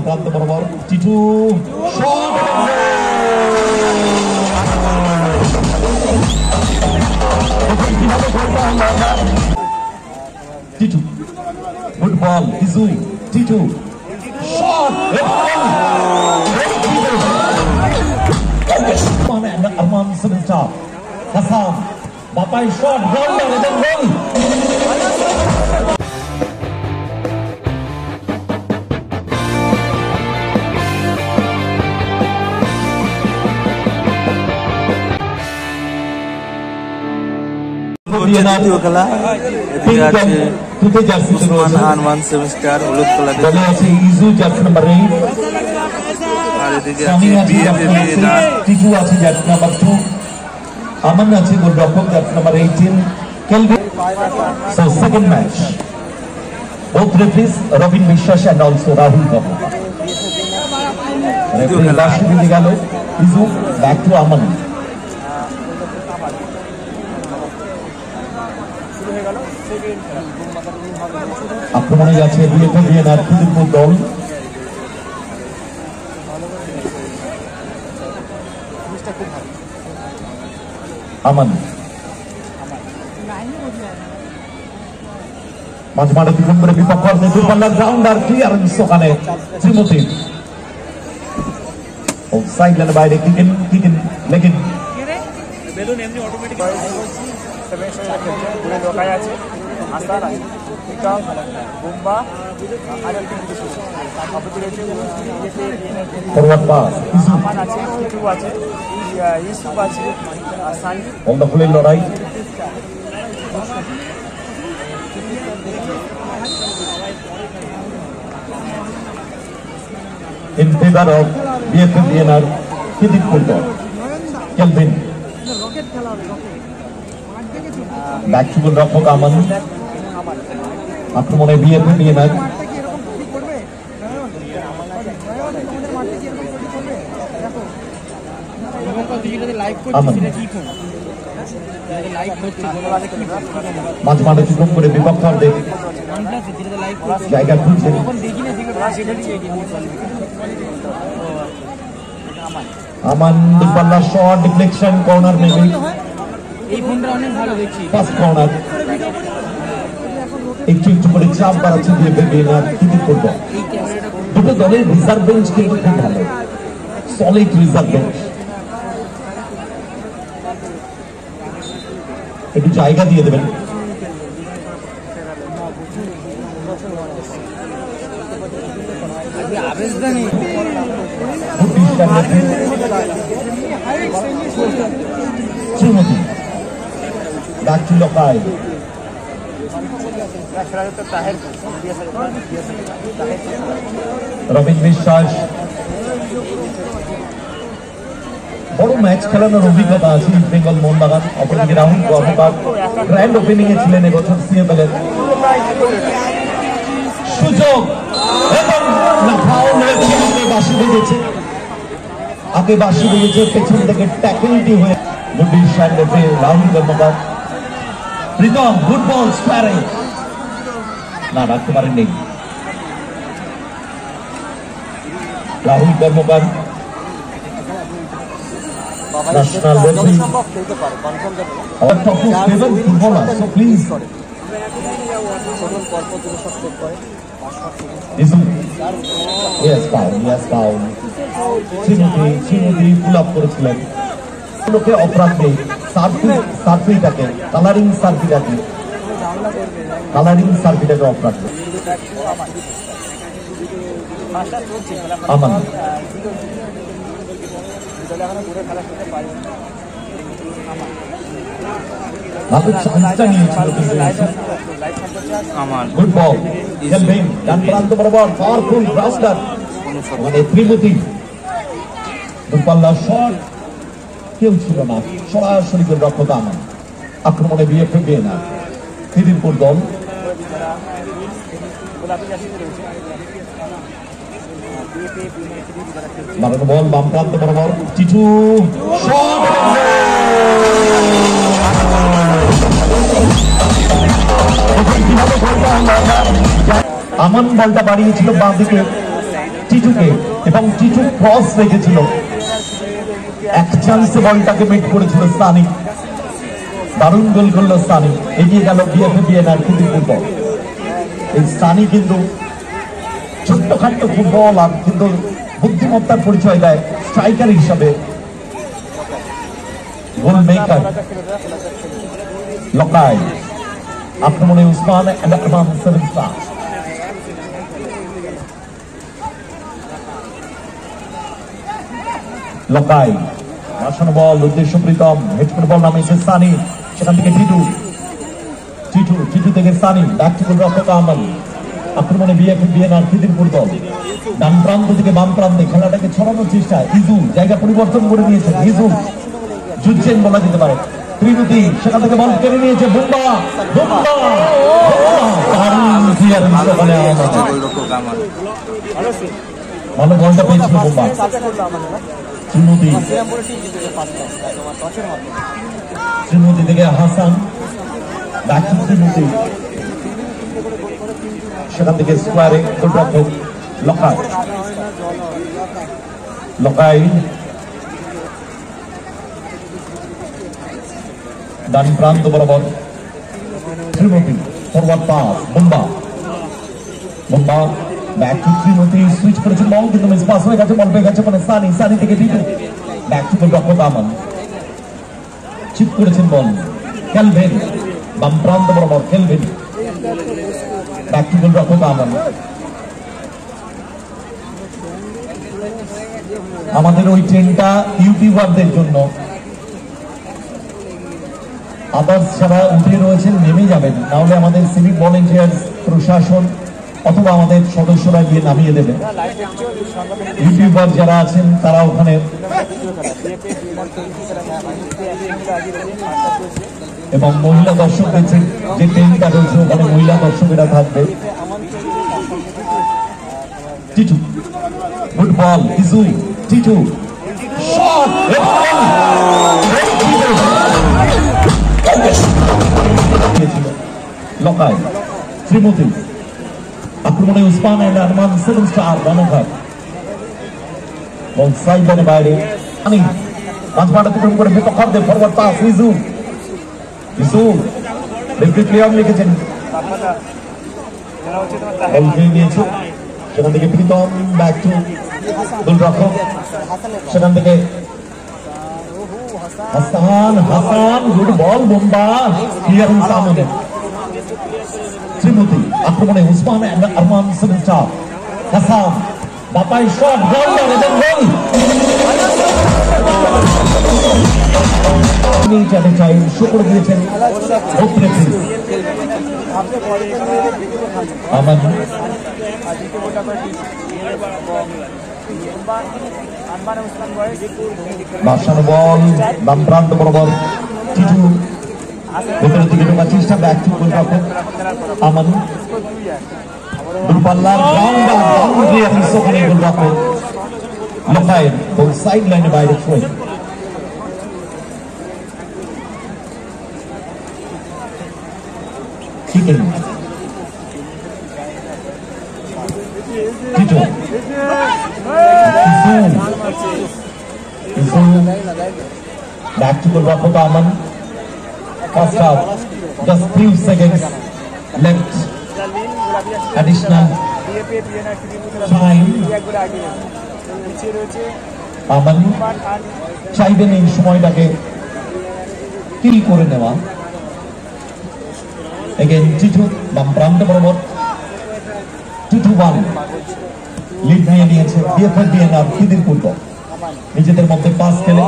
প্রান্ত বরাবর Titu shot Titu football Iju Titu shot Arman Semesta Hasan Bapai shot goal dan goal দ্বিতীয় খেলা এদিকে আছে উসমান আরমান সেমিস্টার হলুদ কালার দলে আছে ইজু জার্সি নাম্বার 8 আর এদিকে আছে বিএপি না টিটু আছে জার্সি নাম্বার 2 আমান আছে গোলরক্ষক jersey number 18 Kelvin so second match both referees Robin Vishwas and also Rahul Babu referee last দিকে গেল ইজু back to আমান আক্রমণে যাচ্ছে বিএনআর খিদিরপুর দল আমান মাঝমাঠ অতিক্রম করে বিপক্ষ দূরপাল্লার গ্রাউন্ডার ক্লিয়ারেন্স ওখানে শ্রীমতী সাইড লাইনের বাইরে কিকেন লেগিন বেলুন এমনি অটোমেটিক ঘুরে ঢোকায় আছে আসার পিকআপ বুম্বা আর ফরওয়ার্ড পাস আমান আছে টিটু আছে ইউসুফ আছে সানি বন্ধফুলের লড়াই in favor of BFBNR Khidirpur দল কেলভিন ব্যাকচুগল রক্ষক আমান আক্রমণে বিএনআর মাঝমাঠ অতিক্রম করে বিপক্ষার্থে জায়গা খুঁজছে আমান দুপাল্লা শট ডিফ্লেকশন কর্নার মেবি এই ফোনটা অনেক ভালো দেখছি ফার্স্ট কর্নার একটু একটু করে চাপ বাড়াচ্ছে বিএনআর খিদিরপুর দল দুটো দলের রিজার্ভ বেঞ্চ কিন্তু খুব ভালো সলিড রিজার্ভ বেঞ্চ একটু জায়গা দিয়ে দেবেন শ্রীমতী ডাকছি লোকায় রবীন বিশ্বাস বড় ম্যাচ খেলানোর অভিজ্ঞতা আছে ইস্ট বেঙ্গল মোহনবাগান অপরদিকে রাহুল কর্মকার গ্র্যান্ড ওপেনিং এ ছিলেন এবছর সিএফএল এর সুযোগ এবং বাসি বেজেছে আগে বাসি বেজেছে পেছন থেকে ট্যাকেলটি হয়ে রাহুল কর্মকার প্রীতম গুড বল স্কোয়ারে না রাখতে পারেননি রাহুল কর্মকার national referee our top favorite footballer so please yes foul Shrimati pull up করেছিলেন লোকে অপরাধ নেই সার্ফিটাকে কালারিং সার্ফিটাকে অপরাধ আমান গুড বল ডান প্রান্ত বরাবর পাওয়ারফুল ব্রাউন্ডার মানে ত্রিমূর্তি দুপাল্লা শট কেউ ছিল না সরাসরি রক্ষক আমান আক্রমণে বিএফবিএনআর খিদিরপুর দল মারানো বল বাম প্রান্ত বরাবর টিটু আমান বলটা বাড়িয়েছিল বাঁ দিকে টিটুকে, এবং টিটু ক্রস রেখেছিল, এক চান্সে বলটাকে মিট করেছিল সানি, দারুণ গোল করলো সানি, এগিয়ে গেল বিএফএবিএনআর খিদিরপুর দল। এই সানি কিন্তু ছোট্টখাট্ট ফুটবল আর কিন্তু বুদ্ধিমত্তার পরিচয় দেয় স্ট্রাইকার হিসাবে, গোল মেকার। লকাই আক্রমণে উসমান এন্ড আরমান 7 স্টার। লকাই বাসানো বল, উদ্দেশ্য প্রীতম, হেড করে বল নামিয়েছে সানি, সেখান থেকে টিটু, টিটু টিটু থেকে সানি, ব্যাক টু গোলরক্ষক আহমদ। আক্রমণে বিএফএবিএনআর খিদিরপুর দল, ডান প্রান্ত থেকে বাম প্রান্তে খেলাটাকে ছড়ানোর চেষ্টা। ইজু জায়গা পরিবর্তন করে নিয়েছেন, ইজু যুদ্ধেন বলা যেতে পারে। ত্রিমূর্তি সেখান থেকে বল কেড়ে নিয়েছে, বুম্বা বুম্বা দারুণ ক্লিয়ারেন্স ওখানে আহমদ, ভালো বলটা পেয়েছিল বুম্বা। ত্রিমূর্তি, ত্রিমূর্তি থেকে হাসান, ব্যাক টু ত্রিমূর্তি, সেখান থেকে স্কোয়ারে গোলরক্ষক লকাই, লকাই ডান প্রান্ত বরাবর Trimurti, forward pass Bumba, Bumba back to Trimurti, switch করেছে বল কিন্তু মিস পাস হয়ে গেছে, বল পেয়ে গেছে মানে সানি, সানি থেকে টিটু, ব্যাক টু গোলরক্ষক আমান, চিপ করেছেন বল কেলভিন, বাম প্রান্ত বরাবর কেলভিন, ব্যাক টু গোলরক্ষক আমান। আমাদের ওই ট্রেনটা ইউটিউবারদের জন্য, আদার্স যারা উঠে রয়েছেন নেমে যাবেন, নাহলে আমাদের সিভিক ভলেন্টিয়ার্স, প্রশাসন অথবা আমাদের সদস্যরা গিয়ে নামিয়ে দেবে। ইউটিউবার যারা আছেন তারা ওখানে, এবং মহিলা দর্শকদের যে ট্রেনটা রয়েছে ওখানে মহিলা দর্শকেরা থাকবে। Titu good ball, Iju, Titu shot, Lokai, Trimurti আক্রমণে Usman and Arman 7 star Ranaghat, ball side লাইনের বাইরে আনি, মাঝমাঠ অতিক্রম করে বেতখরদে forward pass, Iju, Iju referee player লিখেছেন, বল নিয়ে নিয়েছে, সেখান থেকে প্রীতম ব্যাক টু গোলরক্ষক, সেখান থেকে Hasan, Hasan good ball, Bumba clearance আহমেদের। ত্রিমূর্তি আক্রমণে Usman and Arman 7 star, Hasan Bapai shot, goal এবং গোল। নিচে চাই শো করে দিয়েছেন আমান, বাসানো বল বাম প্রান্ত বরাবর, টিটু ভেতরের দিকে ঢোকার চেষ্টা, ব্যাক টু গোলরক্ষক আমান, দূরপাল্লার ওখানে গোলরক্ষক লকায়ের, বল সাইড লাইনে বাইরে throw. Titu, Titu back to the Rafa Aman. First half, just 3 seconds left. Additional time. Aman চাইবেন এই সময়টাকে কিল করে নেওয়া। Again, টিটু বাম প্রান্তে বরাবর 2-1 লিড নিয়ে নিয়েছে বিএফএবিএনআর খিদিরপুর দল। নিজেদের মধ্যে পাস খেলে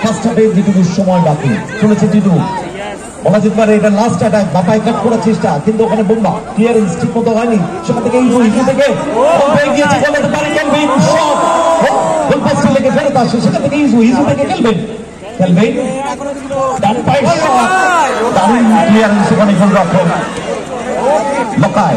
ফার্স্ট হাফে যেটুকু সময় বাকি চলেছে টিটু, বলা যেতে পারে এটা লাস্ট অ্যাটাক, বাপাই কাট করার চেষ্টা, কিন্তু ওখানে বোম্বা ক্লিয়ারেন্স ঠিক মতো হয়নি, সেখান থেকে ইজু, ইজু থেকে গিয়েছে বলতে পারে কেলভিন, শট গোল পোস্টে লেগে ফেরত আসে, সেখান থেকে ইজু, ইজু থেকে কেলভিন, কেলভিন ডান পায়ে শট, দারুণ ক্লিয়ারেন্স ওখানে গোলরক্ষক লকাই,